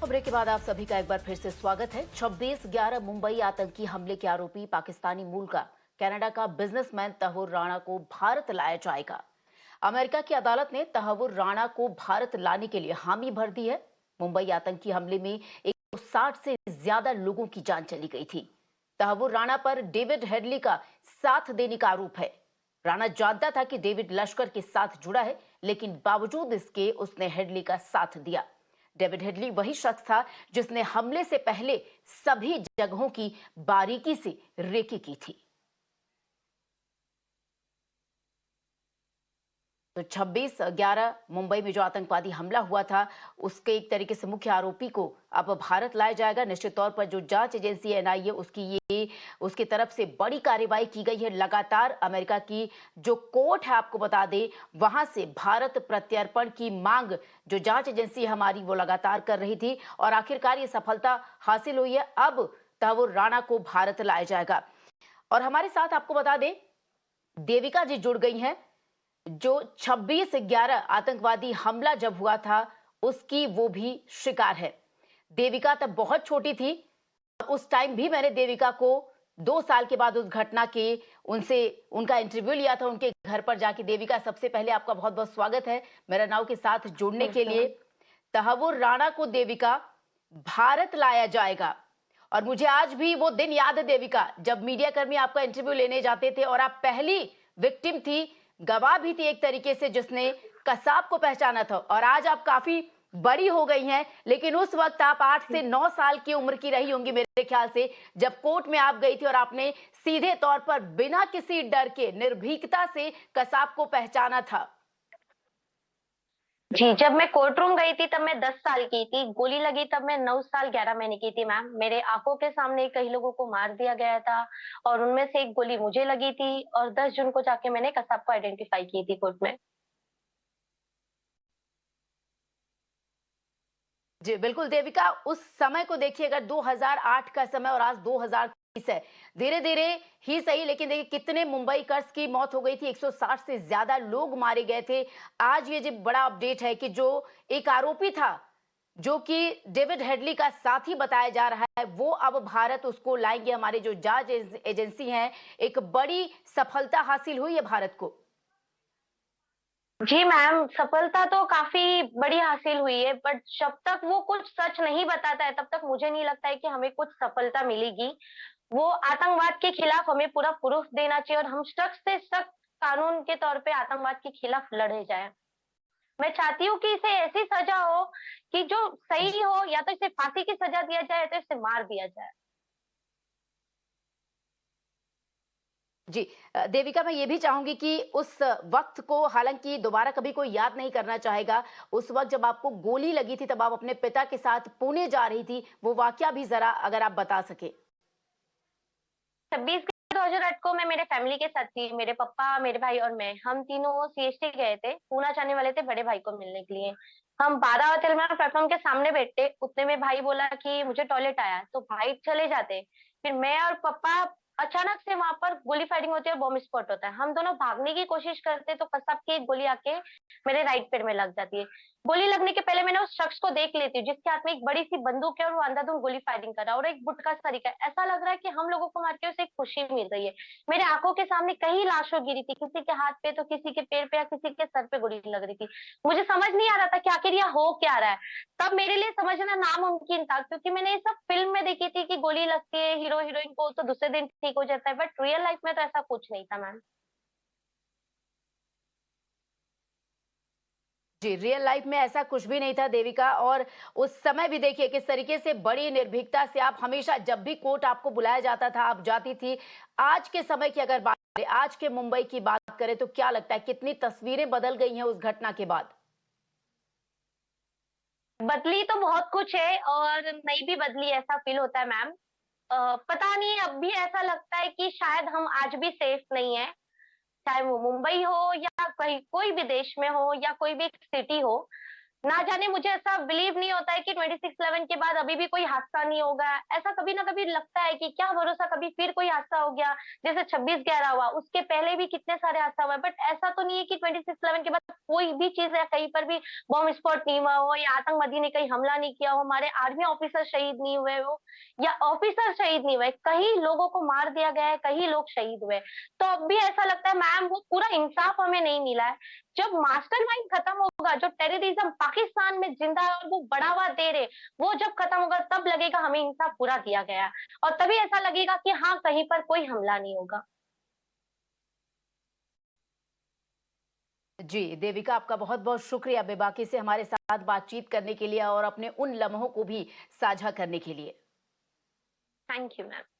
Break के बाद आप सभी का एक बार फिर से स्वागत है। 26/11 मुंबई आतंकी हमले के आरोपी पाकिस्तानी मूल का कनाडा का बिजनेसमैन तहव्वुर राणा को भारत लाया जाएगा। अमेरिका की अदालत ने तहव्वुर राणा को भारत लाने के लिए हामी भर दी है। मुंबई आतंकी हमले में 160 से ज्यादा लोगों की जान चली गई थी। तहव्वुर राणा पर डेविड हेडली का साथ देने का आरोप है। राणा जानता था कि डेविड लश्कर के साथ जुड़ा है, लेकिन बावजूद इसके उसने हेडली का साथ दिया। डेविड हेडली वही शख्स था जिसने हमले से पहले सभी जगहों की बारीकी से रेकी की थी। तो 26/11 मुंबई में जो आतंकवादी हमला हुआ था, उसके एक तरीके से मुख्य आरोपी को अब भारत लाया जाएगा। निश्चित तौर पर जो जांच एजेंसी एनआईए उसकी तरफ से बड़ी कार्रवाई की गई है। लगातार अमेरिका की जो कोर्ट है, आपको बता दें, वहां से भारत प्रत्यर्पण की मांग जो जांच एजेंसी हमारी वो लगातार कर रही थी और आखिरकार ये सफलता हासिल हुई है। अब तहव्वुर राणा को भारत लाया जाएगा। और हमारे साथ आपको बता दें, देविका जी जुड़ गई हैं, जो 26/11 आतंकवादी हमला जब हुआ था उसकी वो भी शिकार है। देविका तब बहुत छोटी थी। उस टाइम भी मैंने देविका को 2 साल के बाद उस घटना के उनसे उनका इंटरव्यू लिया था, उनके घर पर जाके। देविका, सबसे पहले आपका बहुत बहुत स्वागत है मेरा नाव के साथ जुड़ने के लिए। तहव्वुर राणा को देविका भारत लाया जाएगा और मुझे आज भी वो दिन याद है देविका, जब मीडिया कर्मी आपका इंटरव्यू लेने जाते थे और आप पहली विक्टिम थी, गवाह भी थी एक तरीके से, जिसने कसाब को पहचाना था। और आज आप काफी बड़ी हो गई हैं, लेकिन उस वक्त आप 8 से 9 साल की उम्र की रही होंगी मेरे ख्याल से, जब कोर्ट में आप गई थी और आपने सीधे तौर पर बिना किसी डर के निर्भीकता से कसाब को पहचाना था। जी, जब मैं कोर्ट रूम गई थी तब मैं 10 साल की थी। गोली लगी तब मैं 9 साल 11 महीने की थी मैम। मेरे आँखों के सामने कई लोगों को मार दिया गया था और उनमें से एक गोली मुझे लगी थी और 10 जून को जाके मैंने कसाब को आइडेंटिफाई की थी कोर्ट में। जी बिल्कुल देविका, उस समय को देखिए, अगर 2008 का समय और आज 2023 है, धीरे धीरे ही सही, लेकिन देखिए कितने मुंबईकर्स की मौत हो गई थी, 160 से ज्यादा लोग मारे गए थे। आज ये जो बड़ा अपडेट है कि जो एक आरोपी था, जो कि डेविड हेडली का साथी बताया जा रहा है, वो अब भारत उसको लाएंगे। हमारे जो जांच एजेंसी हैं, एक बड़ी सफलता हासिल हुई है भारत को। जी मैम, सफलता तो काफ़ी बड़ी हासिल हुई है, बट जब तक वो कुछ सच नहीं बताता है, तब तक मुझे नहीं लगता है कि हमें कुछ सफलता मिलेगी। वो आतंकवाद के खिलाफ हमें पूरा प्रूफ देना चाहिए और हम सख्त से सख्त कानून के तौर पे आतंकवाद के खिलाफ लड़े जाएँ। मैं चाहती हूँ कि इसे ऐसी सजा हो कि जो सही हो, या तो इसे फांसी की सजा दिया जाए या तो इसे मार दिया जाए। जी देविका, मैं ये भी चाहूंगी कि उस वक्त को हालांकि दोबारा कभी कोई याद नहीं करना चाहेगा। उस वक्त जब आपको गोली लगी थी, तब आप अपने पिता के साथ पुणे जा रही थी, वो वाकया भी जरा अगर आप बता सके। 26/2008 को मैं मेरे फैमिली के साथ थी। मेरे पापा, मेरे भाई और मैं, हम तीनों सीएसटी गए थे। पूना जाने वाले थे बड़े भाई को मिलने के लिए। हम बारावती में प्लेटफॉर्म के सामने बैठे, उतने में भाई बोला कि मुझे टॉयलेट आया, तो भाई चले जाते। फिर मैं और पापा, अचानक से वहां पर गोली फायरिंग होती है, बॉम्ब स्पॉट होता है। हम दोनों भागने की कोशिश करते तो कसाब की एक गोली आके मेरे राइट पैर में लग जाती है। गोली लगने के पहले मैंने उस शख्स को देख लेती हूँ जिसके हाथ में एक बड़ी सी बंदूक है और वो अंधाधुंध गोली फायरिंग कर रहा है और एक गुटखा सा तरीका है। ऐसा लग रहा है कि हम लोगों को मार के उसे खुशी मिल रही है। मेरे आंखों के सामने कई लाशों गिरी थी, किसी के हाथ पे तो किसी के पैर पे या किसी के सर पे गोली लग रही थी। मुझे समझ नहीं आ रहा था कि आखिर यह हो क्या रहा है। तब मेरे लिए समझना नामुमकिन था, क्योंकि मैंने ये सब फिल्म में देखी थी कि गोली लगती है हीरो हीरोइन को तो दूसरे दिन ठीक हो जाता है, बट रियल लाइफ में तो ऐसा कुछ नहीं था मैम। जी, रियल लाइफ में ऐसा कुछ भी नहीं था देविका। और उस समय भी देखिए किस तरीके से बड़ी निर्भीकता से आप हमेशा, जब भी कोर्ट आपको बुलाया जाता था, आप जाती थी। आज के समय की अगर बात करें, आज के मुंबई की बात करें, तो क्या लगता है कितनी तस्वीरें बदल गई हैं उस घटना के बाद? बदली तो बहुत कुछ है और नहीं भी बदली ऐसा फील होता है मैम। पता नहीं, अब भी ऐसा लगता है कि शायद हम आज भी सेफ नहीं है। चाहे वो मुंबई हो या कहीं कोई भी देश में हो या कोई भी एक सिटी हो, ना जाने मुझे ऐसा बिलीव नहीं होता है कि 26/11 के बाद अभी भी कोई हादसा नहीं होगा। ऐसा कभी ना कभी लगता है कि क्या भरोसा कभी फिर कोई हादसा हो गया, जैसे 26/11 हुआ, उसके पहले भी कितने सारे हादसा हुआ है। बट ऐसा तो नहीं है कि 26/11 के बाद कोई भी चीज़ या कहीं पर भी बॉम्ब स्फोट नहीं हुआ हो या आतंकवादी ने कहीं हमला नहीं किया हो, हमारे आर्मी ऑफिसर शहीद नहीं हुए हो या ऑफिसर शहीद नहीं हुए। कई लोगों को मार दिया गया है, कई लोग शहीद हुए। तो अब भी ऐसा लगता है मैम वो पूरा इंसाफ हमें नहीं मिला है। जब मास्टरमाइंड खत्म होगा, जो टेररिज्म पाकिस्तान में जिंदा है और वो बढ़ावा दे रहे, वो जब खत्म होगा तब लगेगा हमें इंसाफ पूरा दिया गया है और तभी ऐसा लगेगा कि हाँ कहीं पर कोई हमला नहीं होगा। जी, देविका, आपका बहुत-बहुत शुक्रिया बेबाकी से हमारे साथ बातचीत करने के लिए और अपने उन लम्हों को भी साझा करने के लिए। Thank you ma'am.